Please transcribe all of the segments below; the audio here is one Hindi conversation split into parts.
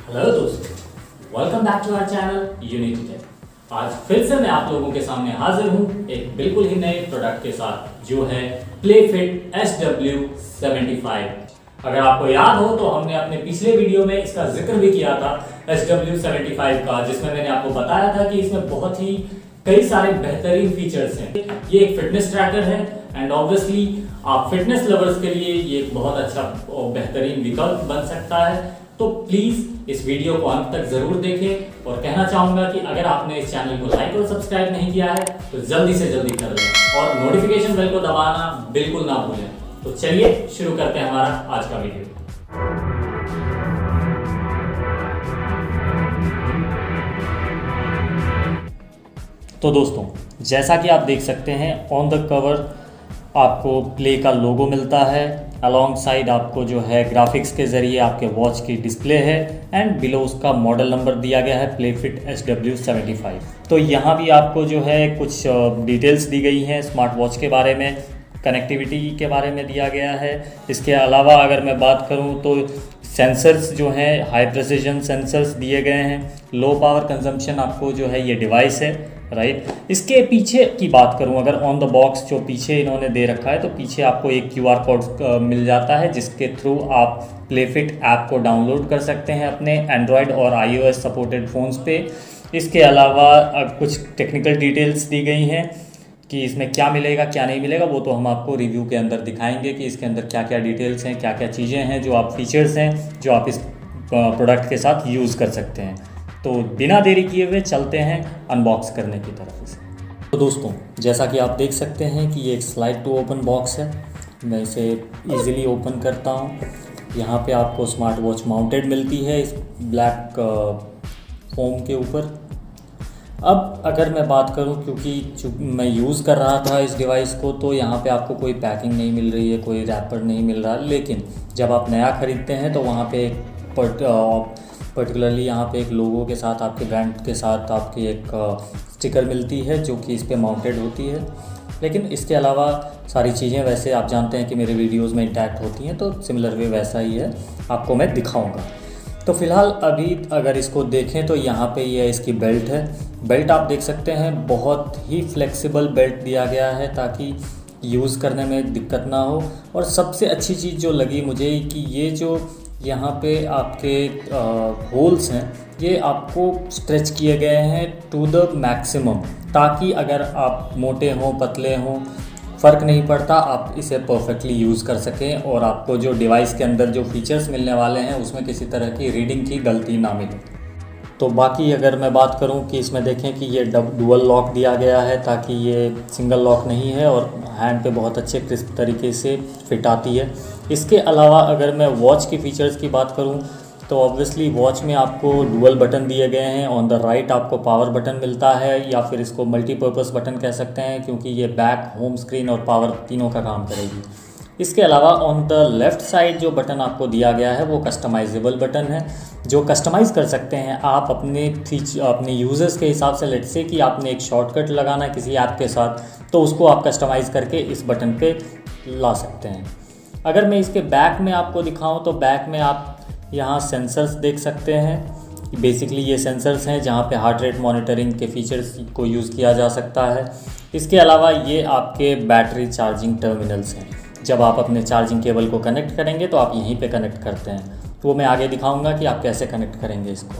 हेलो दोस्तों, welcome back to our channel Unity Tech. आज फिर से मैं आप लोगों के सामने हाजिर हूं एक बिल्कुल ही नए प्रोडक्ट के साथ जो है प्लेफिट SW75। अगर आपको याद हो तो हमने अपने पिछले वीडियो में इसका जिक्र भी किया था SW75 का, जिसमें मैंने आपको बताया था कि इसमें बहुत ही कई सारे बेहतरीन फीचर्स हैं। ये एक फिटनेस ट्रैकर है एंड ऑब्वियसली आप फिटनेस लवर्स के लिए ये एक बहुत अच्छा और बेहतरीन विकल्प बन सकता है। तो प्लीज इस वीडियो को अंत तक जरूर देखें और कहना चाहूंगा कि अगर आपने इस चैनल को लाइक और सब्सक्राइब नहीं किया है तो जल्दी से जल्दी कर लें और नोटिफिकेशन बेल को दबाना बिल्कुल ना भूलें। तो चलिए शुरू करते हैं हमारा आज का वीडियो। तो दोस्तों, जैसा कि आप देख सकते हैं ऑन द कवर आपको प्ले का लोगो मिलता है, अलॉन्ग साइड आपको जो है ग्राफिक्स के ज़रिए आपके वॉच की डिस्प्ले है एंड बिलो उसका मॉडल नंबर दिया गया है प्लेफिट SW75। तो यहाँ भी आपको जो है कुछ डिटेल्स दी गई हैं स्मार्ट वॉच के बारे में, कनेक्टिविटी के बारे में दिया गया है। इसके अलावा अगर मैं बात करूँ तो सेंसर्स जो हैं हाई प्रेसिजन सेंसर्स दिए गए हैं, लो पावर कंजम्पशन आपको जो है ये डिवाइस है, राइट। इसके पीछे की बात करूं, अगर ऑन द बॉक्स जो पीछे इन्होंने दे रखा है तो पीछे आपको एक QR कोड मिल जाता है जिसके थ्रू आप प्लेफिट ऐप को डाउनलोड कर सकते हैं अपने एंड्रॉयड और iOS सपोर्टेड फ़ोन्स पे। इसके अलावा कुछ टेक्निकल डिटेल्स दी गई हैं कि इसमें क्या मिलेगा क्या नहीं मिलेगा, वो तो हम आपको रिव्यू के अंदर दिखाएंगे कि इसके अंदर क्या क्या डिटेल्स हैं, क्या क्या चीज़ें हैं, जो आप फीचर्स हैं जो आप इस प्रोडक्ट के साथ यूज़ कर सकते हैं। तो बिना देरी किए हुए चलते हैं अनबॉक्स करने की तरफ से। तो दोस्तों, जैसा कि आप देख सकते हैं कि ये एक स्लाइड टू ओपन बॉक्स है। मैं इसे इजीली ओपन करता हूँ। यहाँ पे आपको स्मार्ट वॉच माउंटेड मिलती है इस ब्लैक फोम के ऊपर। अब अगर मैं बात करूं, क्योंकि मैं यूज़ कर रहा था इस डिवाइस को, तो यहाँ पे आपको कोई पैकिंग नहीं मिल रही है, कोई रैपर नहीं मिल रहा। लेकिन जब आप नया ख़रीदते हैं तो वहाँ पे एक पर्टिकुलरली यहाँ पे एक लोगो के साथ, आपके ब्रांड के साथ आपकी एक स्टिकर मिलती है जो कि इस पे माउंटेड होती है। लेकिन इसके अलावा सारी चीज़ें वैसे आप जानते हैं कि मेरे वीडियोस में इंटैक्ट होती हैं, तो सिमिलर वे वैसा ही है, आपको मैं दिखाऊंगा। तो फ़िलहाल अभी अगर इसको देखें तो यहाँ पे ये इसकी बेल्ट है। बेल्ट आप देख सकते हैं, बहुत ही फ्लेक्सिबल बेल्ट दिया गया है ताकि यूज़ करने में दिक्कत ना हो। और सबसे अच्छी चीज़ जो लगी मुझे कि ये जो यहाँ पे आपके होल्स हैं ये आपको स्ट्रेच किए गए हैं टू द मैक्सिमम, ताकि अगर आप मोटे हों पतले हों फ़र्क नहीं पड़ता, आप इसे परफेक्टली यूज़ कर सकें और आपको जो डिवाइस के अंदर जो फीचर्स मिलने वाले हैं उसमें किसी तरह की रीडिंग की गलती ना मिले। तो बाकी अगर मैं बात करूं कि इसमें देखें कि ये डुअल लॉक दिया गया है ताकि ये सिंगल लॉक नहीं है और हैंड पे बहुत अच्छे क्रिस्प तरीके से फिट आती है। इसके अलावा अगर मैं वॉच की फ़ीचर्स की बात करूं तो ऑब्वियसली वॉच में आपको डुअल बटन दिए गए हैं। ऑन द राइट आपको पावर बटन मिलता है, या फिर इसको मल्टीपर्पज़ बटन कह सकते हैं, क्योंकि ये बैक, होम स्क्रीन और पावर तीनों का काम करेगी। इसके अलावा ऑन द लेफ़्ट साइड जो बटन आपको दिया गया है वो कस्टमाइजेबल बटन है, जो कस्टमाइज़ कर सकते हैं आप अपने यूज़र्स के हिसाब से। लेट्स से कि आपने एक शॉर्टकट लगाना है किसी ऐप के साथ, तो उसको आप कस्टमाइज़ करके इस बटन पे ला सकते हैं। अगर मैं इसके बैक में आपको दिखाऊं तो बैक में आप यहाँ सेंसर्स देख सकते हैं। बेसिकली ये सेंसर्स हैं जहाँ पे हार्ट रेट मॉनिटरिंग के फीचर्स को यूज़ किया जा सकता है। इसके अलावा ये आपके बैटरी चार्जिंग टर्मिनल्स हैं। जब आप अपने चार्जिंग केबल को कनेक्ट करेंगे तो आप यहीं पे कनेक्ट करते हैं, तो वो मैं आगे दिखाऊंगा कि आप कैसे कनेक्ट करेंगे इसको।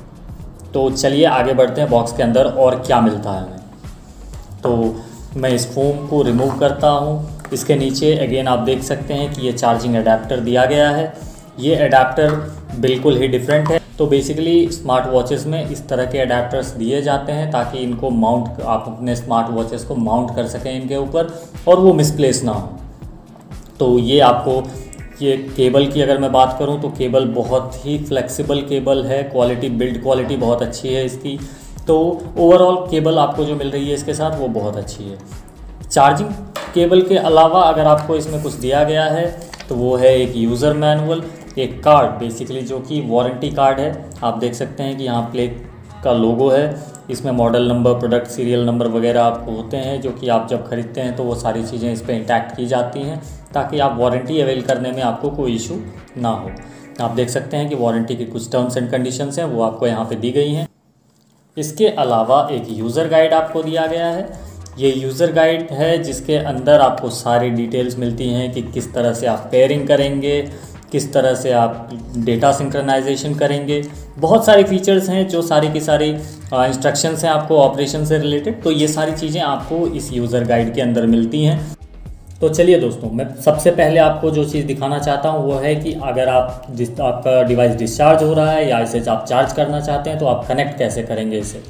तो चलिए आगे बढ़ते हैं बॉक्स के अंदर और क्या मिलता है हमें। तो मैं इस फोम को रिमूव करता हूँ। इसके नीचे अगेन आप देख सकते हैं कि ये चार्जिंग अडेप्टर दिया गया है। ये अडेप्टर बिल्कुल ही डिफरेंट है। तो बेसिकली स्मार्ट वॉचेस में इस तरह के अडेप्टर्स दिए जाते हैं ताकि इनको माउंट, आप अपने स्मार्ट वॉचेस को माउंट कर सकें इनके ऊपर और वो मिसप्लेस ना हो। तो ये आपको, ये केबल की अगर मैं बात करूं तो केबल बहुत ही फ्लेक्सिबल केबल है, क्वालिटी, बिल्ड क्वालिटी बहुत अच्छी है इसकी। तो ओवरऑल केबल आपको जो मिल रही है इसके साथ वो बहुत अच्छी है। चार्जिंग केबल के अलावा अगर आपको इसमें कुछ दिया गया है तो वो है एक यूज़र मैनुअल, एक कार्ड बेसिकली जो कि वारंटी कार्ड है। आप देख सकते हैं कि यहाँ प्ले का लोगो है, इसमें model number, product serial number वगैरह आपको होते हैं, जो कि आप जब ख़रीदते हैं तो वो सारी चीज़ें इस पर इंटैक्ट की जाती हैं ताकि आप वारंटी अवेल करने में आपको कोई इशू ना हो। आप देख सकते हैं कि वारंटी की कुछ टर्म्स एंड कंडीशंस हैं वो आपको यहाँ पे दी गई हैं। इसके अलावा एक यूज़र गाइड आपको दिया गया है। ये यूज़र गाइड है जिसके अंदर आपको सारी डिटेल्स मिलती हैं कि किस तरह से आप पेयरिंग करेंगे, किस तरह से आप डेटा सिंक्रोनाइजेशन करेंगे। बहुत सारे फीचर्स हैं जो सारी की सारी इंस्ट्रक्शंस हैं आपको ऑपरेशन से रिलेटेड। तो ये सारी चीज़ें आपको इस यूज़र गाइड के अंदर मिलती हैं। तो चलिए दोस्तों, मैं सबसे पहले आपको जो चीज़ दिखाना चाहता हूँ वो है कि अगर आपका डिवाइस डिस्चार्ज हो रहा है या इसे आप चार्ज करना चाहते हैं तो आप कनेक्ट कैसे करेंगे इसे।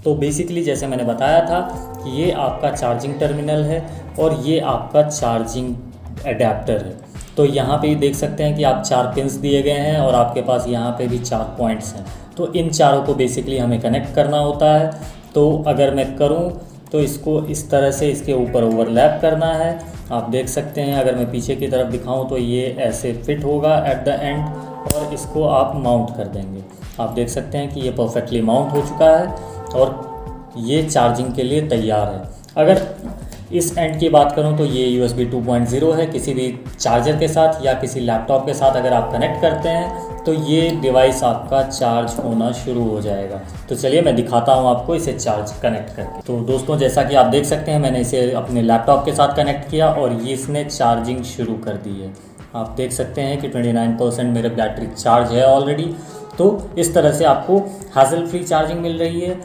तो बेसिकली जैसे मैंने बताया था कि ये आपका चार्जिंग टर्मिनल है और ये आपका चार्जिंग एडेप्टर है। तो यहाँ पे देख सकते हैं कि आप 4 पिन्स दिए गए हैं और आपके पास यहाँ पे भी 4 पॉइंट्स हैं। तो इन चारों को बेसिकली हमें कनेक्ट करना होता है। तो अगर मैं करूँ तो इसको इस तरह से इसके ऊपर ओवरलैप करना है। आप देख सकते हैं अगर मैं पीछे की तरफ दिखाऊं तो ये ऐसे फिट होगा एट द एंड और इसको आप माउंट कर देंगे। आप देख सकते हैं कि ये परफेक्टली माउंट हो चुका है और ये चार्जिंग के लिए तैयार है। अगर इस एंड की बात करूं तो ये USB 2.0 है। किसी भी चार्जर के साथ या किसी लैपटॉप के साथ अगर आप कनेक्ट करते हैं तो ये डिवाइस आपका चार्ज होना शुरू हो जाएगा। तो चलिए मैं दिखाता हूं आपको इसे चार्ज कनेक्ट करके। तो दोस्तों जैसा कि आप देख सकते हैं मैंने इसे अपने लैपटॉप के साथ कनेक्ट किया और ये इसने चार्जिंग शुरू कर दी है। आप देख सकते हैं कि 29% मेरे बैटरी चार्ज है ऑलरेडी। तो इस तरह से आपको हैसल फ्री चार्जिंग मिल रही है।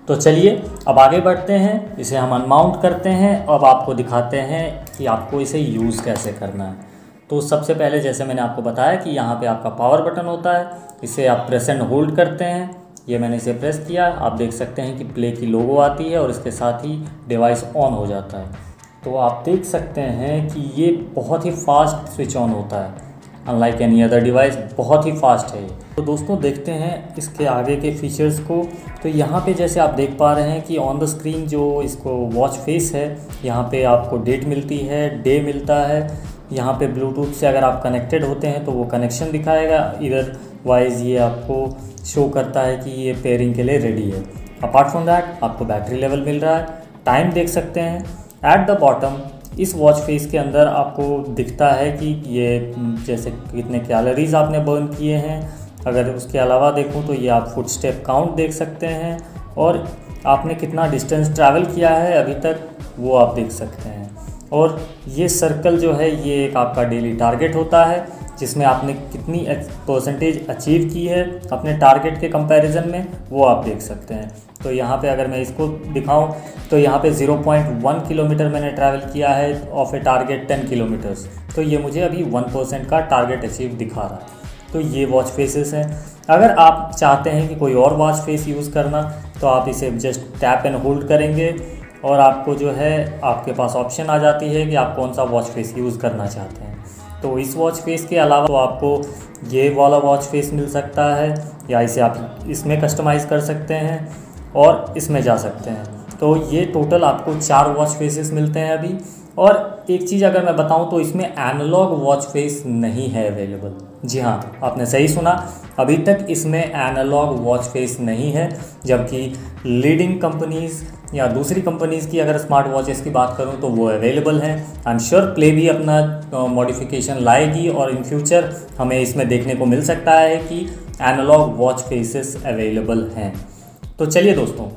तो चलिए अब आगे बढ़ते हैं, इसे हम अनमाउंट करते हैं। अब आपको दिखाते हैं कि आपको इसे यूज़ कैसे करना है। तो सबसे पहले जैसे मैंने आपको बताया कि यहाँ पे आपका पावर बटन होता है, इसे आप प्रेस एंड होल्ड करते हैं। ये मैंने इसे प्रेस किया, आप देख सकते हैं कि प्ले की लोगो आती है और इसके साथ ही डिवाइस ऑन हो जाता है। तो आप देख सकते हैं कि ये बहुत ही फास्ट स्विच ऑन होता है, अनलाइक एनी अदर डिवाइस बहुत ही फास्ट है। तो दोस्तों देखते हैं इसके आगे के फीचर्स को। तो यहाँ पे जैसे आप देख पा रहे हैं कि ऑन द स्क्रीन जो इसको वॉच फेस है, यहाँ पे आपको डेट मिलती है, डे मिलता है। यहाँ पे ब्लूटूथ से अगर आप कनेक्टेड होते हैं तो वो कनेक्शन दिखाएगा, इधर वाइज ये आपको शो करता है कि ये पेयरिंग के लिए रेडी है। अपार्ट फ्रॉम दैट आपको बैटरी लेवल मिल रहा है, टाइम देख सकते हैं। एट द बॉटम इस वॉच फेस के अंदर आपको दिखता है कि ये जैसे कितने कैलोरीज आपने बर्न किए हैं। अगर उसके अलावा देखूं तो ये आप फुट स्टेप काउंट देख सकते हैं और आपने कितना डिस्टेंस ट्रैवल किया है अभी तक वो आप देख सकते हैं। और ये सर्कल जो है ये एक आपका डेली टारगेट होता है जिसमें आपने कितनी परसेंटेज अचीव की है अपने टारगेट के कंपैरिजन में, वो आप देख सकते हैं। तो यहाँ पे अगर मैं इसको दिखाऊं तो यहाँ पे 0.1 किलोमीटर मैंने ट्रैवल किया है ऑफ ए टारगेट 10 किलोमीटर्स। तो ये मुझे अभी 1% का टारगेट अचीव दिखा रहा है। तो ये वॉच फेसेस हैं। अगर आप चाहते हैं कि कोई और वॉच फेस यूज़ करना तो आप इसे जस्ट टैप एंड होल्ड करेंगे और आपको जो है आपके पास ऑप्शन आ जाती है कि आप कौन सा वॉच फेस यूज़ करना चाहते हैं। तो इस वॉच फेस के अलावा तो आपको ये वाला वॉच फेस मिल सकता है या इसे आप इसमें कस्टमाइज़ कर सकते हैं और इसमें जा सकते हैं। तो ये टोटल आपको 4 वॉच फेसेस मिलते हैं अभी। और एक चीज़ अगर मैं बताऊं तो इसमें एनालॉग वॉच फेस नहीं है अवेलेबल। जी हाँ, आपने सही सुना, अभी तक इसमें एनालॉग वॉच फेस नहीं है। जबकि लीडिंग कंपनीज़ या दूसरी कंपनीज़ की अगर स्मार्ट वॉचेस की बात करूं तो वो अवेलेबल हैं। आई एम श्योर प्ले भी अपना मॉडिफिकेशन लाएगी और इन फ्यूचर हमें इसमें देखने को मिल सकता है कि एनालॉग वॉच फेसेस अवेलेबल हैं। तो चलिए दोस्तों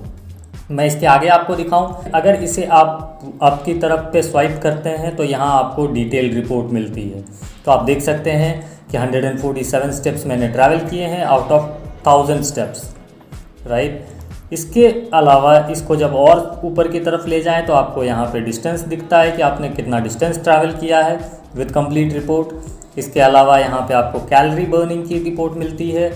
मैं इसके आगे आपको दिखाऊं। अगर इसे आप आपकी तरफ पे स्वाइप करते हैं तो यहाँ आपको डिटेल रिपोर्ट मिलती है। तो आप देख सकते हैं कि 147 स्टेप्स मैंने ट्रैवल किए हैं आउट ऑफ 1000 स्टेप्स, राइट। इसके अलावा इसको जब और ऊपर की तरफ ले जाएं तो आपको यहाँ पे डिस्टेंस दिखता है कि आपने कितना डिस्टेंस ट्रैवल किया है विद कंप्लीट रिपोर्ट। इसके अलावा यहाँ पे आपको कैलोरी बर्निंग की रिपोर्ट मिलती है।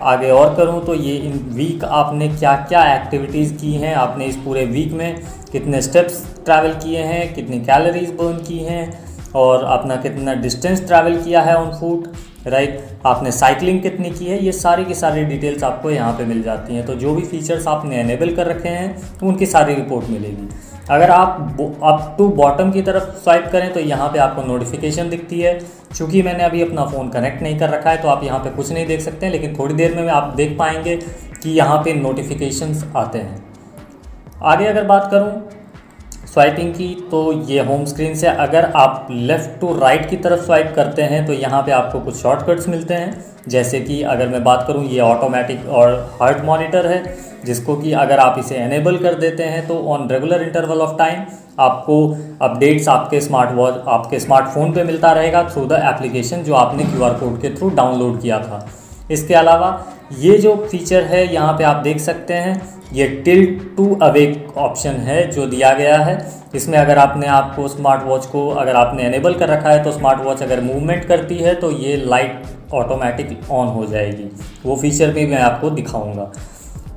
आगे और करूँ तो ये इन वीक आपने क्या क्या एक्टिविटीज़ की हैं, आपने इस पूरे वीक में कितने स्टेप्स ट्रैवल किए हैं, कितनी कैलोरीज बर्न की हैं और अपना कितना डिस्टेंस ट्रैवल किया है ऑन फुट, राइट। आपने साइकिलिंग कितनी की है, ये सारी की सारी डिटेल्स आपको यहाँ पे मिल जाती हैं। तो जो भी फीचर्स आपने एनेबल कर रखे हैं तो उनकी सारी रिपोर्ट मिलेगी। अगर आप अप टू बॉटम की तरफ स्वाइप करें तो यहाँ पे आपको नोटिफिकेशन दिखती है। चूँकि मैंने अभी अपना फ़ोन कनेक्ट नहीं कर रखा है तो आप यहाँ पे कुछ नहीं देख सकते हैं, लेकिन थोड़ी देर में आप देख पाएंगे कि यहाँ पे नोटिफिकेशंस आते हैं। आगे अगर बात करूँ स्वाइपिंग की, तो ये होम स्क्रीन से अगर आप लेफ़्ट टू राइट की तरफ स्वाइप करते हैं तो यहाँ पे आपको कुछ शॉर्टकट्स मिलते हैं। जैसे कि अगर मैं बात करूँ, ये ऑटोमेटिक और हार्ट मॉनिटर है, जिसको कि अगर आप इसे एनेबल कर देते हैं तो on regular interval of time आपको अपडेट्स आपके स्मार्टफोन पे मिलता रहेगा थ्रू द एप्लीकेशन जो आपने QR कोड के थ्रू डाउनलोड किया था। इसके अलावा ये जो फीचर है यहाँ पे आप देख सकते हैं, ये टिल्ट टू अवेक ऑप्शन है जो दिया गया है। इसमें अगर आपने आपको स्मार्ट वॉच को अगर आपने एनेबल कर रखा है तो स्मार्ट वॉच अगर मूवमेंट करती है तो ये लाइट ऑटोमेटिक ऑन हो जाएगी। वो फीचर भी मैं आपको दिखाऊंगा।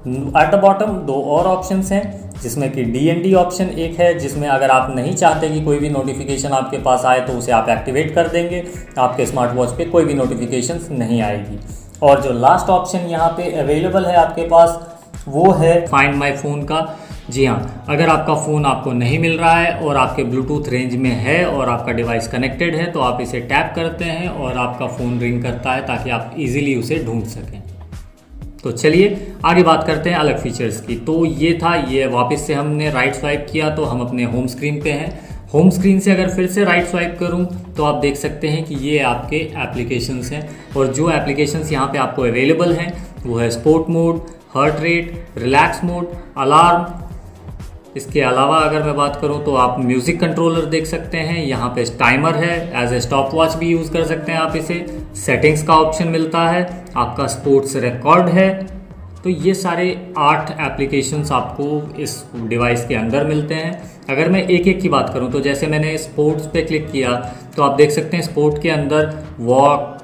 एट द बॉटम दो और ऑप्शंस हैं, जिसमें कि DND ऑप्शन एक है, जिसमें अगर आप नहीं चाहते कि कोई भी नोटिफिकेशन आपके पास आए तो उसे आप एक्टिवेट कर देंगे, आपके स्मार्ट वॉच पे कोई भी नोटिफिकेशंस नहीं आएगी। और जो लास्ट ऑप्शन यहाँ पे अवेलेबल है आपके पास वो है फाइंड माई फ़ोन का। जी हाँ, अगर आपका फ़ोन आपको नहीं मिल रहा है और आपके ब्लूटूथ रेंज में है और आपका डिवाइस कनेक्टेड है तो आप इसे टैप करते हैं और आपका फ़ोन रिंग करता है ताकि आप इजीली उसे ढूंढ सकें। तो चलिए आगे बात करते हैं अलग फीचर्स की। तो ये था, ये वापस से हमने राइट स्वाइप किया तो हम अपने होम स्क्रीन पे हैं। होम स्क्रीन से अगर फिर से राइट स्वाइप करूं तो आप देख सकते हैं कि ये आपके एप्लीकेशंस हैं, और जो एप्लीकेशंस यहाँ पे आपको अवेलेबल हैं वो है sport mode, heart rate, relax mode, alarm. इसके अलावा अगर मैं बात करूं तो आप म्यूज़िक कंट्रोलर देख सकते हैं, यहाँ पे टाइमर है, एज ए स्टॉप वॉच भी यूज़ कर सकते हैं आप इसे। सेटिंग्स का ऑप्शन मिलता है, आपका स्पोर्ट्स रिकॉर्ड है। तो ये सारे 8 एप्लीकेशंस आपको इस डिवाइस के अंदर मिलते हैं। अगर मैं एक एक की बात करूं तो जैसे मैंने स्पोर्ट्स पे क्लिक किया तो आप देख सकते हैं स्पोर्ट के अंदर walk,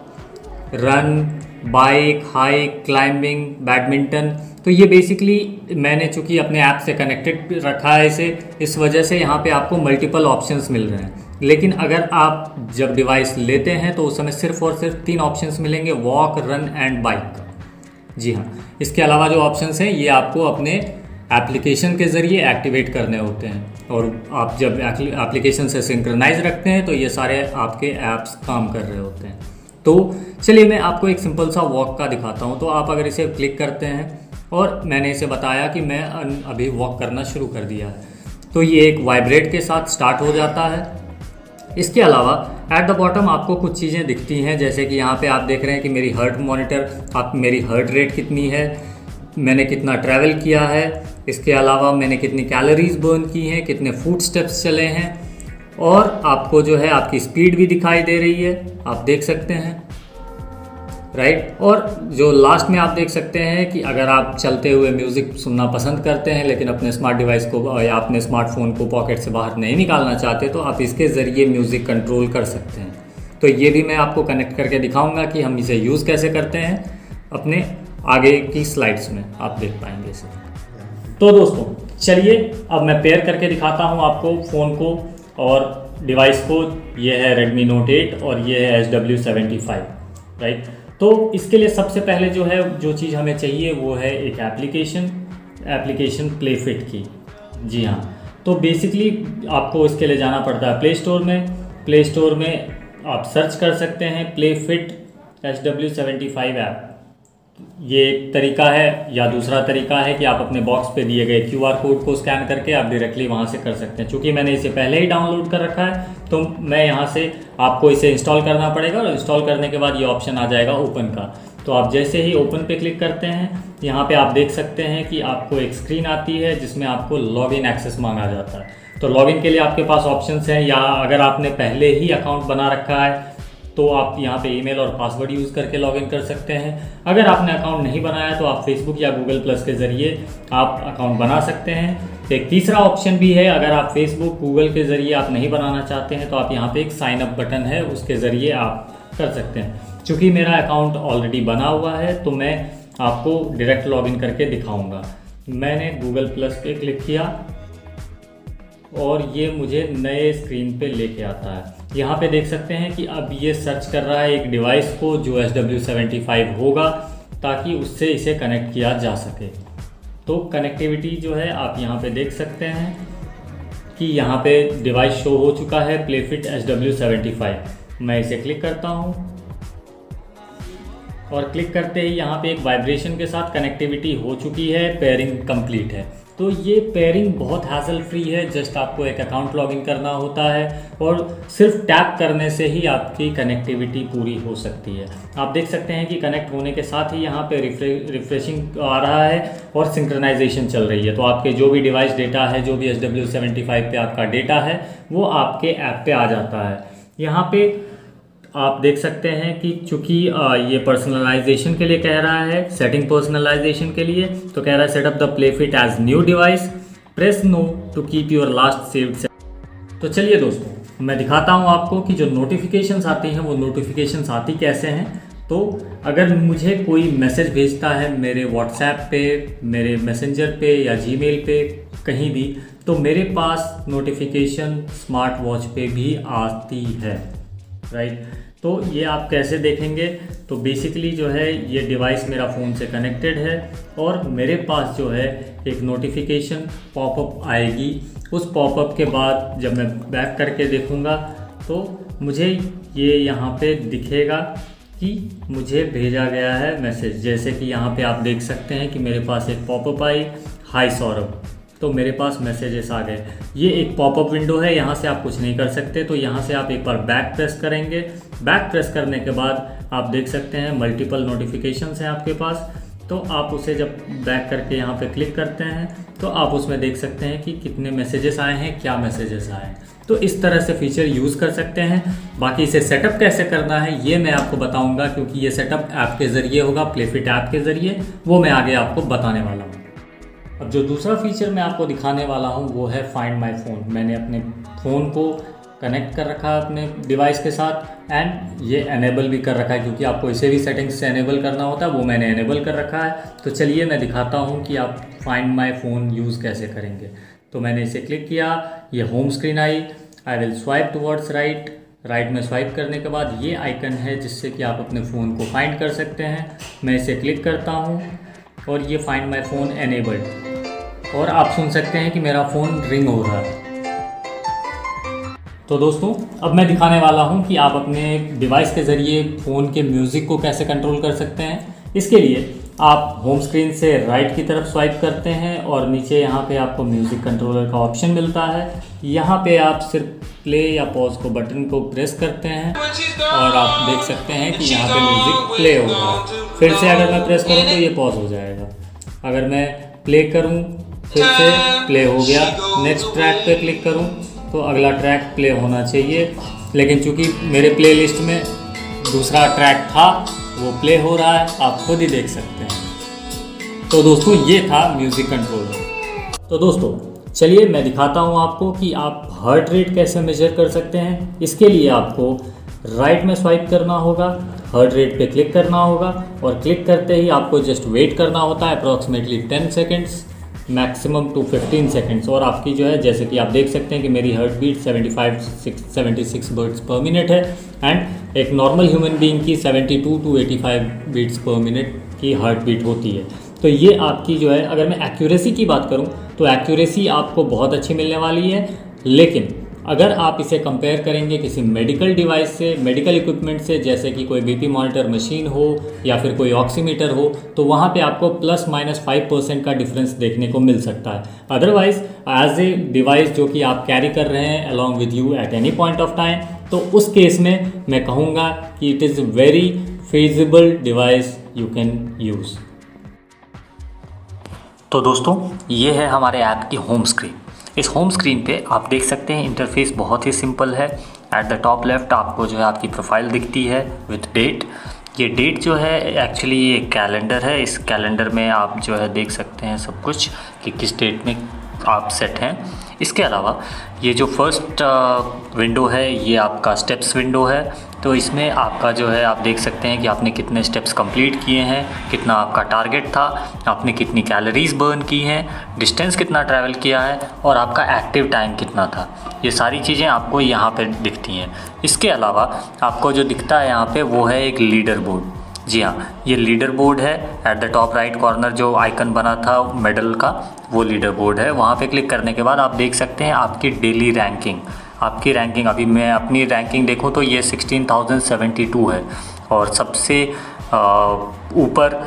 run, bike, hike, climbing, badminton. तो ये बेसिकली मैंने चूँकि अपने ऐप से कनेक्टेड रखा है इसे, इस वजह से यहाँ पे आपको मल्टीपल ऑप्शंस मिल रहे हैं। लेकिन अगर आप जब डिवाइस लेते हैं तो उस समय सिर्फ और सिर्फ 3 ऑप्शंस मिलेंगे, वॉक, रन एंड बाइक। जी हाँ, इसके अलावा जो ऑप्शंस हैं ये आपको अपने एप्लीकेशन के ज़रिए एक्टिवेट करने होते हैं, और आप जब एप्लीकेशन से सिंक्रोनाइज रखते हैं तो ये सारे आपके ऐप्स काम कर रहे होते हैं। तो चलिए मैं आपको एक सिंपल सा वॉक का दिखाता हूँ। तो आप अगर इसे क्लिक करते हैं और मैंने इसे बताया कि मैं अभी वॉक करना शुरू कर दिया है, तो ये एक वाइब्रेट के साथ स्टार्ट हो जाता है। इसके अलावा एट द बॉटम आपको कुछ चीज़ें दिखती हैं, जैसे कि यहाँ पे आप देख रहे हैं कि मेरी हार्ट मॉनिटर, आप मेरी हार्ट रेट कितनी है, मैंने कितना ट्रैवल किया है, इसके अलावा मैंने कितनी कैलोरीज बर्न की हैं, कितने फुट स्टेप्स चले हैं, और आपको जो है आपकी स्पीड भी दिखाई दे रही है, आप देख सकते हैं, राइट। और जो लास्ट में आप देख सकते हैं कि अगर आप चलते हुए म्यूज़िक सुनना पसंद करते हैं लेकिन अपने स्मार्ट डिवाइस को या अपने स्मार्टफोन को पॉकेट से बाहर नहीं निकालना चाहते तो आप इसके ज़रिए म्यूज़िक कंट्रोल कर सकते हैं। तो ये भी मैं आपको कनेक्ट करके दिखाऊंगा कि हम इसे यूज़ कैसे करते हैं अपने आगे की स्लाइड्स में, आप देख पाएंगे इसे। तो दोस्तों चलिए अब मैं पेयर करके दिखाता हूँ आपको फ़ोन को और डिवाइस को। ये है Redmi Note 8 और ये है SW75, राइट। तो इसके लिए सबसे पहले जो चीज़ हमें चाहिए वो है एक एप्लीकेशन प्लेफिट की। जी हाँ, तो बेसिकली आपको इसके लिए जाना पड़ता है प्ले स्टोर में आप सर्च कर सकते हैं प्लेफिट SW75 ऐप। ये एक तरीका है, या दूसरा तरीका है कि आप अपने बॉक्स पे दिए गए QR कोड को स्कैन करके आप डायरेक्टली वहाँ से कर सकते हैं। चूँकि मैंने इसे पहले ही डाउनलोड कर रखा है तो मैं यहाँ से आपको इसे इंस्टॉल करना पड़ेगा, और इंस्टॉल करने के बाद ये ऑप्शन आ जाएगा ओपन का। तो आप जैसे ही ओपन पे क्लिक करते हैं, यहाँ पे आप देख सकते हैं कि आपको एक स्क्रीन आती है जिसमें आपको लॉगिन एक्सेस मांगा जाता है। तो लॉगिन के लिए आपके पास ऑप्शंस हैं, या अगर आपने पहले ही अकाउंट बना रखा है तो आप यहाँ पे ईमेल और पासवर्ड यूज़ करके लॉगिन कर सकते हैं। अगर आपने अकाउंट नहीं बनाया तो आप फेसबुक या गूगल प्लस के ज़रिए आप अकाउंट बना सकते हैं। एक तीसरा ऑप्शन भी है, अगर आप फेसबुक गूगल के ज़रिए आप नहीं बनाना चाहते हैं तो आप यहाँ पे एक साइन अप बटन है, उसके ज़रिए आप कर सकते हैं। चूँकि मेरा अकाउंट ऑलरेडी बना हुआ है तो मैं आपको डायरेक्ट लॉगिन करके दिखाऊँगा। मैंने गूगल प्लस पे क्लिक किया और ये मुझे नए स्क्रीन पे लेके आता है। यहाँ पे देख सकते हैं कि अब ये सर्च कर रहा है एक डिवाइस को जो SW75 होगा, ताकि उससे इसे कनेक्ट किया जा सके। तो कनेक्टिविटी जो है आप यहाँ पे देख सकते हैं कि यहाँ पे डिवाइस शो हो चुका है प्लेफिट SW75। मैं इसे क्लिक करता हूँ और क्लिक करते ही यहाँ पे एक वाइब्रेशन के साथ कनेक्टिविटी हो चुकी है, पेयरिंग कंप्लीट है। तो ये पेयरिंग बहुत हैसल फ्री है। जस्ट आपको एक अकाउंट लॉगिन करना होता है और सिर्फ टैप करने से ही आपकी कनेक्टिविटी पूरी हो सकती है। आप देख सकते हैं कि कनेक्ट होने के साथ ही यहाँ पे रिफ्रेशिंग आ रहा है और सिंक्रोनाइजेशन चल रही है। तो आपके जो भी डिवाइस डेटा है, जो भी SW75 पे आपका डेटा है, वो आपके ऐप पे आ जाता है। यहाँ पे आप देख सकते हैं कि चूंकि ये पर्सनलाइजेशन के लिए कह रहा है, सेटिंग पर्सनलाइजेशन के लिए, तो कह रहा है set up the Playfit as new device, press no to keep your last saved. तो चलिए दोस्तों, मैं दिखाता हूँ आपको कि जो नोटिफिकेशंस आती हैं वो नोटिफिकेशंस आती कैसे हैं। तो अगर मुझे कोई मैसेज भेजता है मेरे व्हाट्सएप पे, मेरे मैसेंजर पे या जीमेल पे कहीं भी, तो मेरे पास नोटिफिकेशन स्मार्ट वॉच पे भी आती है, राइट। तो ये आप कैसे देखेंगे? तो बेसिकली जो है ये डिवाइस मेरा फ़ोन से कनेक्टेड है और मेरे पास जो है एक नोटिफिकेशन पॉपअप आएगी। उस पॉपअप के बाद जब मैं बैक करके देखूँगा तो मुझे ये यहाँ पे दिखेगा कि मुझे भेजा गया है मैसेज। जैसे कि यहाँ पे आप देख सकते हैं कि मेरे पास एक पॉपअप आई, हाय सौरभ, तो मेरे पास मैसेजेस आ गए। ये एक पॉपअप विंडो है, यहाँ से आप कुछ नहीं कर सकते। तो यहाँ से आप एक बार बैक प्रेस करेंगे। बैक प्रेस करने के बाद आप देख सकते हैं मल्टीपल नोटिफिकेशंस हैं आपके पास। तो आप उसे जब बैक करके यहाँ पे क्लिक करते हैं तो आप उसमें देख सकते हैं कि कितने मैसेजेस आए हैं, क्या मैसेजेस आए हैं। तो इस तरह से फीचर यूज़ कर सकते हैं। बाकी इसे सेटअप कैसे करना है ये मैं आपको बताऊँगा, क्योंकि ये सेटअप ऐप के ज़रिए होगा, प्लेफिट ऐप के ज़रिए, वो मैं आगे आपको बताने वाला हूँ। अब जो दूसरा फीचर मैं आपको दिखाने वाला हूँ वो है फाइंड माय फ़ोन। मैंने अपने फ़ोन को कनेक्ट कर रखा है अपने डिवाइस के साथ एंड ये एनेबल भी कर रखा है, क्योंकि आपको इसे भी सेटिंग्स से एनेबल करना होता है, वो मैंने एनेबल कर रखा है। तो चलिए मैं दिखाता हूँ कि आप फाइंड माय फ़ोन यूज़ कैसे करेंगे। तो मैंने इसे क्लिक किया, ये home screen I. I will swipe towards right में स्वाइप करने के बाद ये आइकन है जिससे कि आप अपने फ़ोन को फाइंड कर सकते हैं। मैं इसे क्लिक करता हूँ और ये फाइंड माय फ़ोन एनेबल्ड, और आप सुन सकते हैं कि मेरा फ़ोन रिंग हो रहा है। तो दोस्तों अब मैं दिखाने वाला हूं कि आप अपने डिवाइस के ज़रिए फ़ोन के म्यूज़िक को कैसे कंट्रोल कर सकते हैं। इसके लिए आप होम स्क्रीन से राइट की तरफ स्वाइप करते हैं और नीचे यहाँ पे आपको म्यूज़िक कंट्रोलर का ऑप्शन मिलता है। यहाँ पे आप सिर्फ प्ले या पॉज को बटन को प्रेस करते हैं और आप देख सकते हैं कि यहाँ पे म्यूज़िक प्ले हो रहा है। फिर से अगर मैं प्रेस करूँ तो ये पॉज हो जाएगा। अगर मैं प्ले करूँ फिर से प्ले हो गया। नेक्स्ट ट्रैक पे क्लिक करूँ तो अगला ट्रैक प्ले होना चाहिए, लेकिन चूंकि मेरे प्लेलिस्ट में दूसरा ट्रैक था वो प्ले हो रहा है, आप खुद ही देख सकते हैं। तो दोस्तों ये था म्यूज़िक कंट्रोलर। तो दोस्तों चलिए मैं दिखाता हूँ आपको कि आप हार्ट रेट कैसे मेजर कर सकते हैं। इसके लिए आपको राइट में स्वाइप करना होगा, हार्ट रेट पे क्लिक करना होगा और क्लिक करते ही आपको जस्ट वेट करना होता है approximately 10 seconds, maximum to 15 seconds. और आपकी जो है जैसे कि आप देख सकते हैं कि मेरी heart beat 76 beats per minute है एंड एक नॉर्मल ह्यूमन बीइंग की 72 टू 85 बीट्स पर मिनट की हार्ट बीट होती है। तो ये आपकी जो है, अगर मैं एक्यूरेसी की बात करूं तो एक्यूरेसी आपको बहुत अच्छी मिलने वाली है, लेकिन अगर आप इसे कंपेयर करेंगे किसी मेडिकल डिवाइस से, मेडिकल इक्विपमेंट से, जैसे कि कोई बीपी मॉनिटर मशीन हो या फिर कोई ऑक्सीमीटर हो, तो वहाँ पे आपको ±5% का डिफरेंस देखने को मिल सकता है। अदरवाइज एज ए डिवाइस जो कि आप कैरी कर रहे हैं along with you at any point of time, तो उस केस में मैं कहूँगा कि it is very feasible device you can use. तो दोस्तों ये है हमारे ऐप की होम स्क्रीन। इस होम स्क्रीन पे आप देख सकते हैं इंटरफेस बहुत ही सिंपल है। एट द टॉप लेफ्ट आपको जो है आपकी प्रोफाइल दिखती है विथ डेट। ये डेट जो है एक्चुअली ये कैलेंडर है। इस कैलेंडर में आप जो है देख सकते हैं सब कुछ कि किस डेट में आप सेट हैं। इसके अलावा ये जो फर्स्ट विंडो है ये आपका स्टेप्स विंडो है। तो इसमें आपका जो है आप देख सकते हैं कि आपने कितने स्टेप्स कंप्लीट किए हैं, कितना आपका टारगेट था, आपने कितनी कैलोरीज बर्न की हैं, डिस्टेंस कितना ट्रैवल किया है और आपका एक्टिव टाइम कितना था। ये सारी चीज़ें आपको यहाँ पे दिखती हैं। इसके अलावा आपको जो दिखता है यहाँ पे वो है एक लीडर बोर्ड। जी हाँ, ये लीडर बोर्ड है। At the top right corner जो आइकन बना था मेडल का, वो लीडर बोर्ड है। वहाँ पे क्लिक करने के बाद आप देख सकते हैं आपकी डेली रैंकिंग। आपकी रैंकिंग, अभी मैं अपनी रैंकिंग देखूँ तो ये 16,072 है और सबसे ऊपर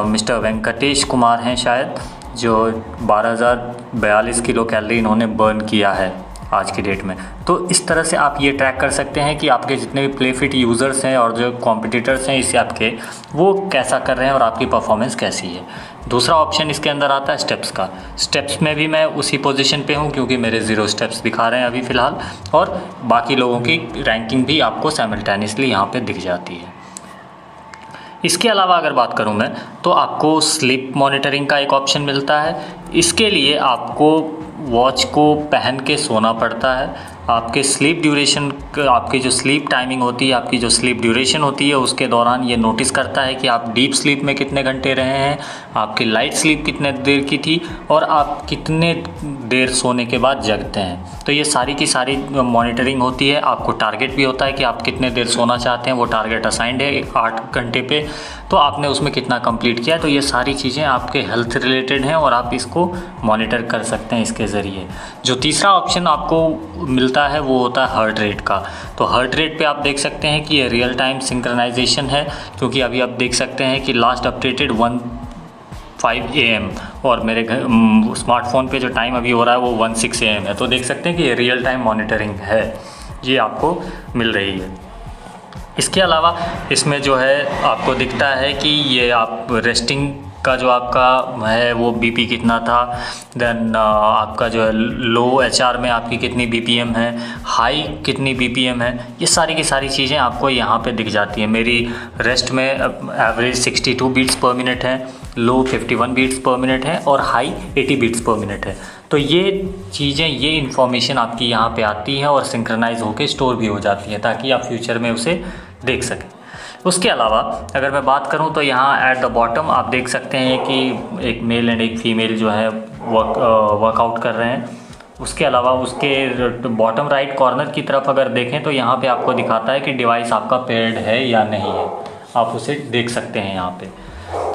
मिस्टर वेंकटेश कुमार हैं शायद, जो 12,042 किलो कैलोरी इन्होंने बर्न किया है आज की डेट में। तो इस तरह से आप ये ट्रैक कर सकते हैं कि आपके जितने भी प्ले फिट यूज़र्स हैं और जो कॉम्पिटिटर्स हैं इससे आपके, वो कैसा कर रहे हैं और आपकी परफॉर्मेंस कैसी है। दूसरा ऑप्शन इसके अंदर आता है स्टेप्स का। स्टेप्स में भी मैं उसी पोजीशन पे हूँ क्योंकि मेरे 0 स्टेप्स दिखा रहे हैं अभी फ़िलहाल, और बाकी लोगों की रैंकिंग भी आपको साइमल्टेनियसली यहाँ पे दिख जाती है। इसके अलावा अगर बात करूं मैं, तो आपको स्लीप मॉनिटरिंग का एक ऑप्शन मिलता है। इसके लिए आपको वॉच को पहन के सोना पड़ता है। आपके स्लीप ड्यूरेशन, आपकी जो स्लीप टाइमिंग होती है, आपकी जो स्लीप ड्यूरेशन होती है, उसके दौरान ये नोटिस करता है कि आप डीप स्लीप में कितने घंटे रहे हैं, आपकी लाइट स्लीप कितने देर की थी और आप कितने देर सोने के बाद जगते हैं। तो ये सारी की सारी मॉनिटरिंग होती है। आपको टारगेट भी होता है कि आप कितने देर सोना चाहते हैं, वो टारगेट असाइंड है 8 घंटे पे, तो आपने उसमें कितना कंप्लीट किया है। तो ये सारी चीज़ें आपके हेल्थ रिलेटेड हैं और आप इसको मॉनिटर कर सकते हैं इसके ज़रिए। जो तीसरा ऑप्शन आपको मिलता है वो होता है हार्ट रेट का। तो हार्ट रेट पे आप देख सकते हैं कि ये रियल टाइम सिंक्रोनाइजेशन है, क्योंकि अभी आप देख सकते हैं कि लास्ट अपडेटेड 1:05 AM और मेरे स्मार्टफोन पे जो टाइम अभी हो रहा है वो 1:06 AM है। तो देख सकते हैं कि ये रियल टाइम मॉनिटरिंग है, ये आपको मिल रही है। इसके अलावा इसमें जो है आपको दिखता है कि ये आप रेस्टिंग का जो आपका है वो बीपी कितना था, देन आपका जो है लो HR में आपकी कितनी BPM है, हाई कितनी BPM है, ये सारी की सारी चीज़ें आपको यहाँ पे दिख जाती हैं। मेरी रेस्ट में एवरेज 62 बीट्स पर मिनट है, लो 51 बीट्स पर मिनट है और हाई 80 बीट्स पर मिनट है। तो ये चीज़ें, ये इन्फॉर्मेशन आपकी यहाँ पे आती है और सिंक्रोनाइज होकर स्टोर भी हो जाती है ताकि आप फ्यूचर में उसे देख सकें। उसके अलावा अगर मैं बात करूं तो यहाँ एट द बॉटम आप देख सकते हैं कि एक मेल एंड एक फीमेल जो है वर्कआउट कर रहे हैं। उसके अलावा उसके बॉटम राइट कॉर्नर की तरफ अगर देखें तो यहाँ पे आपको दिखाता है कि डिवाइस आपका पेयर्ड है या नहीं है, आप उसे देख सकते हैं यहाँ पे।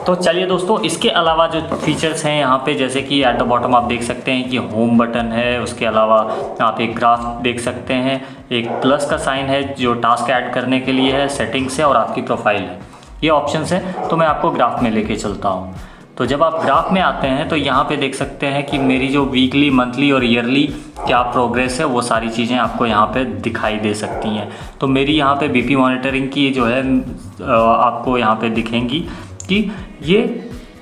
तो चलिए दोस्तों, इसके अलावा जो फीचर्स हैं यहाँ पे, जैसे कि एट द बॉटम आप देख सकते हैं कि होम बटन है, उसके अलावा आप एक ग्राफ देख सकते हैं, एक प्लस का साइन है जो टास्क ऐड करने के लिए है, सेटिंग्स है और आपकी प्रोफाइल है, ये ऑप्शंस हैं। तो मैं आपको ग्राफ में लेके चलता हूँ। तो जब आप ग्राफ में आते हैं तो यहाँ पे देख सकते हैं कि मेरी जो वीकली, मंथली और ईयरली क्या प्रोग्रेस है, वो सारी चीज़ें आपको यहाँ पे दिखाई दे सकती हैं। तो मेरी यहाँ पे बीपी मॉनिटरिंग की जो है आपको यहाँ पे दिखेंगी कि ये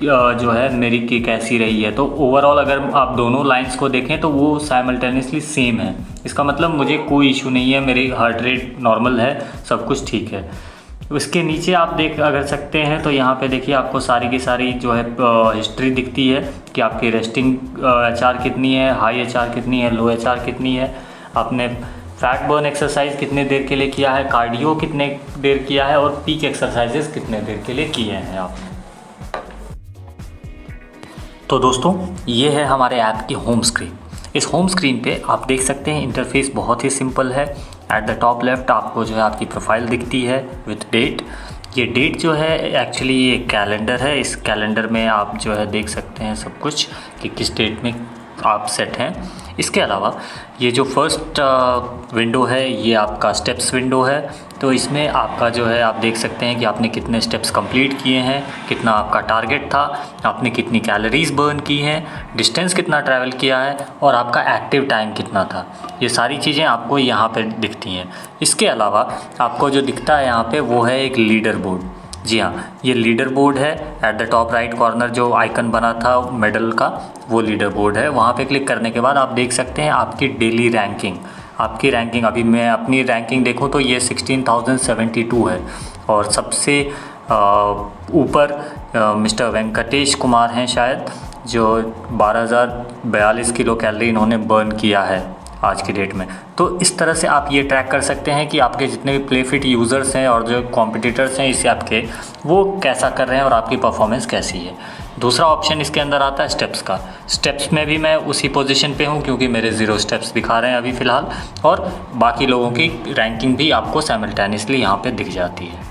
जो है मेरी की कैसी रही है। तो ओवरऑल अगर आप दोनों लाइंस को देखें तो वो साइमल्टेनियसली सेम है। इसका मतलब मुझे कोई इशू नहीं है, मेरी हार्ट रेट नॉर्मल है, सब कुछ ठीक है। उसके नीचे आप देख अगर सकते हैं तो यहाँ पे देखिए आपको सारी की सारी जो है हिस्ट्री दिखती है कि आपकी रेस्टिंग HR कितनी है, हाई HR कितनी है, लो HR कितनी है, आपने फैट बर्न एक्सरसाइज कितने देर के लिए किया है, कार्डियो कितने देर किया है और पीक एक्सरसाइजेस कितने देर के लिए किए हैं आपने। तो दोस्तों, ये है हमारे ऐप की होम स्क्रीन। इस होम स्क्रीन पे आप देख सकते हैं इंटरफेस बहुत ही सिंपल है। एट द टॉप लेफ्ट आपको जो है आपकी प्रोफाइल दिखती है विथ डेट। ये डेट जो है एक्चुअली ये कैलेंडर है। इस कैलेंडर में आप जो है देख सकते हैं सब कुछ कि किस डेट में आप सेट हैं। इसके अलावा ये जो फर्स्ट विंडो है ये आपका स्टेप्स विंडो है। तो इसमें आपका जो है आप देख सकते हैं कि आपने कितने स्टेप्स कंप्लीट किए हैं, कितना आपका टारगेट था, आपने कितनी कैलोरीज बर्न की हैं, डिस्टेंस कितना ट्रैवल किया है और आपका एक्टिव टाइम कितना था। ये सारी चीज़ें आपको यहाँ पे दिखती हैं। इसके अलावा आपको जो दिखता है यहाँ पे वो है एक लीडर बोर्ड। जी हाँ, ये लीडर बोर्ड है। At the top right corner जो आइकन बना था मेडल का, वो लीडर बोर्ड है। वहाँ पे क्लिक करने के बाद आप देख सकते हैं आपकी डेली रैंकिंग। आपकी रैंकिंग, अभी मैं अपनी रैंकिंग देखूँ तो ये 16,072 है और सबसे ऊपर मिस्टर वेंकटेश कुमार हैं शायद, जो 12,042 किलो कैलोरी इन्होंने बर्न किया है आज की डेट में। तो इस तरह से आप ये ट्रैक कर सकते हैं कि आपके जितने भी प्ले फिट यूज़र्स हैं और जो कॉम्पिटिटर्स हैं इस ऐप के, वो कैसा कर रहे हैं और आपकी परफॉर्मेंस कैसी है। दूसरा ऑप्शन इसके अंदर आता है स्टेप्स का। स्टेप्स में भी मैं उसी पोजीशन पे हूँ क्योंकि मेरे 0 स्टेप्स दिखा रहे हैं अभी फ़िलहाल, और बाकी लोगों की रैंकिंग भी आपको साइमल्टेनियसली यहाँ पे दिख जाती है।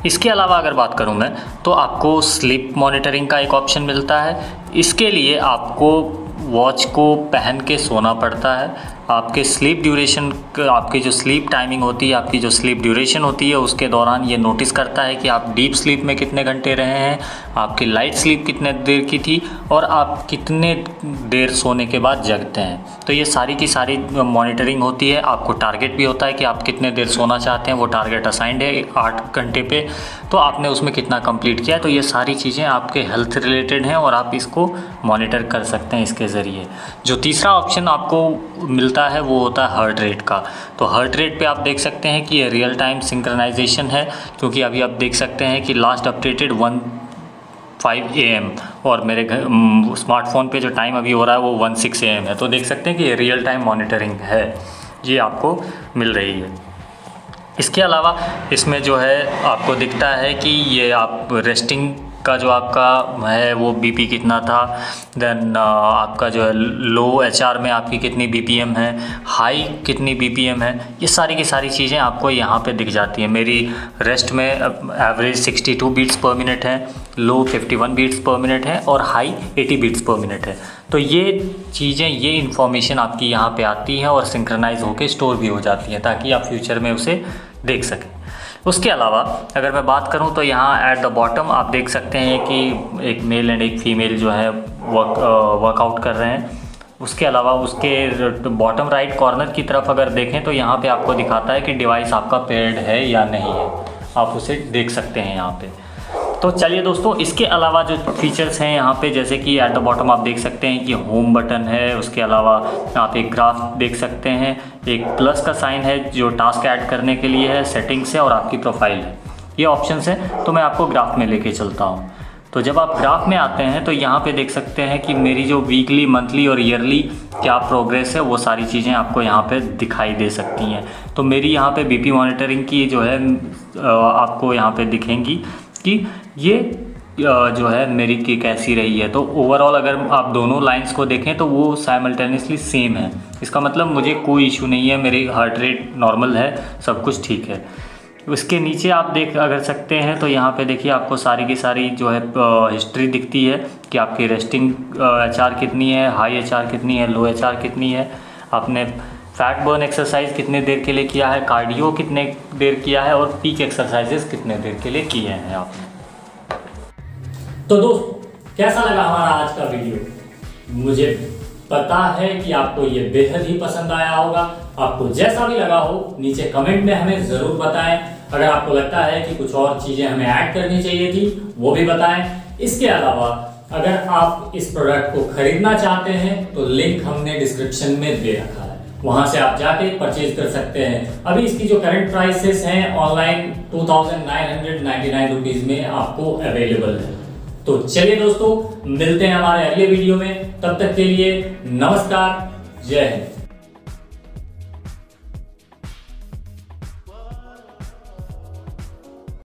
इसके अलावा अगर बात करूँ मैं तो आपको स्लीप मॉनिटरिंग का एक ऑप्शन मिलता है। इसके लिए आपको वॉच को पहन के सोना पड़ता है। आपके स्लीप ड्यूरेशन, आपकी जो स्लीप टाइमिंग होती है, आपकी जो स्लीप ड्यूरेशन होती है, उसके दौरान ये नोटिस करता है कि आप डीप स्लीप में कितने घंटे रहे हैं, आपकी लाइट स्लीप कितने देर की थी और आप कितने देर सोने के बाद जगते हैं। तो ये सारी की सारी मॉनिटरिंग होती है। आपको टारगेट भी होता है कि आप कितने देर सोना चाहते हैं, वो टारगेट असाइंड है 8 घंटे पे, तो आपने उसमें कितना कंप्लीट किया है। तो ये सारी चीज़ें आपके हेल्थ रिलेटेड हैं और आप इसको मॉनिटर कर सकते हैं इसके ज़रिए। जो तीसरा ऑप्शन आपको मिलता है वो होता है हार्ट रेट का। तो हार्ट रेट पे आप देख सकते हैं कि ये रियल टाइम सिंक्रोनाइजेशन है, क्योंकि अभी आप देख सकते हैं कि लास्ट अपडेटेड 1:05 AM और मेरे स्मार्टफोन पे जो टाइम अभी हो रहा है वो 1:06 AM है। तो देख सकते हैं कि ये रियल टाइम मॉनिटरिंग है, ये आपको मिल रही है। इसके अलावा इसमें जो है आपको दिखता है कि ये आप रेस्टिंग का जो आपका है वो बीपी कितना था, देन आपका जो है लो HR में आपकी कितनी BPM है, हाई कितनी BPM है, ये सारी की सारी चीज़ें आपको यहाँ पे दिख जाती हैं। मेरी रेस्ट में एवरेज 62 बीट्स पर मिनट है, लो 51 बीट्स पर मिनट है और हाई 80 बीट्स पर मिनट है। तो ये चीज़ें, ये इन्फॉर्मेशन आपकी यहाँ पे आती हैं और सिंक्रोनाइज होकर स्टोर भी हो जाती हैं ताकि आप फ्यूचर में उसे देख सकें। उसके अलावा अगर मैं बात करूं तो यहाँ एट द बॉटम आप देख सकते हैं कि एक मेल एंड एक फ़ीमेल जो है वर्कआउट कर रहे हैं। उसके अलावा उसके बॉटम राइट कॉर्नर की तरफ अगर देखें तो यहाँ पे आपको दिखाता है कि डिवाइस आपका पेयर्ड है या नहीं है, आप उसे देख सकते हैं यहाँ पे। तो चलिए दोस्तों, इसके अलावा जो फीचर्स हैं यहाँ पे, जैसे कि एट द बॉटम आप देख सकते हैं कि होम बटन है, उसके अलावा आप एक ग्राफ देख सकते हैं, एक प्लस का साइन है जो टास्क ऐड करने के लिए है, सेटिंग्स है और आपकी प्रोफाइल है, ये ऑप्शंस हैं। तो मैं आपको ग्राफ में लेके चलता हूँ। तो जब आप ग्राफ में आते हैं तो यहाँ पे देख सकते हैं कि मेरी जो वीकली, मंथली और ईयरली क्या प्रोग्रेस है, वो सारी चीज़ें आपको यहाँ पे दिखाई दे सकती हैं। तो मेरी यहाँ पे बीपी मॉनिटरिंग की जो है आपको यहाँ पे दिखेंगी कि ये जो है मेरी की कैसी रही है। तो ओवरऑल अगर आप दोनों लाइंस को देखें तो वो साइमल्टेनियसली सेम है। इसका मतलब मुझे कोई इशू नहीं है, मेरी हार्ट रेट नॉर्मल है, सब कुछ ठीक है। उसके नीचे आप देख अगर सकते हैं तो यहाँ पे देखिए आपको सारी की सारी जो है हिस्ट्री दिखती है कि आपकी रेस्टिंग HR कितनी है, हाई HR कितनी है, लो HR कितनी है, आपने फैट बर्न एक्सरसाइज कितने देर के लिए किया है, कार्डियो कितने देर किया है और पीक एक्सरसाइजेस कितने देर के लिए किए हैं आपने। तो दोस्तों, कैसा लगा हमारा आज का वीडियो? मुझे पता है कि आपको ये बेहद ही पसंद आया होगा। आपको जैसा भी लगा हो नीचे कमेंट में हमें जरूर बताएं। अगर आपको लगता है कि कुछ और चीजें हमें ऐड करनी चाहिए थी, वो भी बताएं। इसके अलावा अगर आप इस प्रोडक्ट को खरीदना चाहते हैं तो लिंक हमने डिस्क्रिप्शन में दे रखा है, वहां से आप जाके परचेज कर सकते हैं। अभी इसकी जो करंट प्राइसेस हैं ऑनलाइन 2999 रुपीज में आपको अवेलेबल है। तो चलिए दोस्तों, मिलते हैं हमारे अगले वीडियो में। तब तक के लिए नमस्कार, जय हिंद।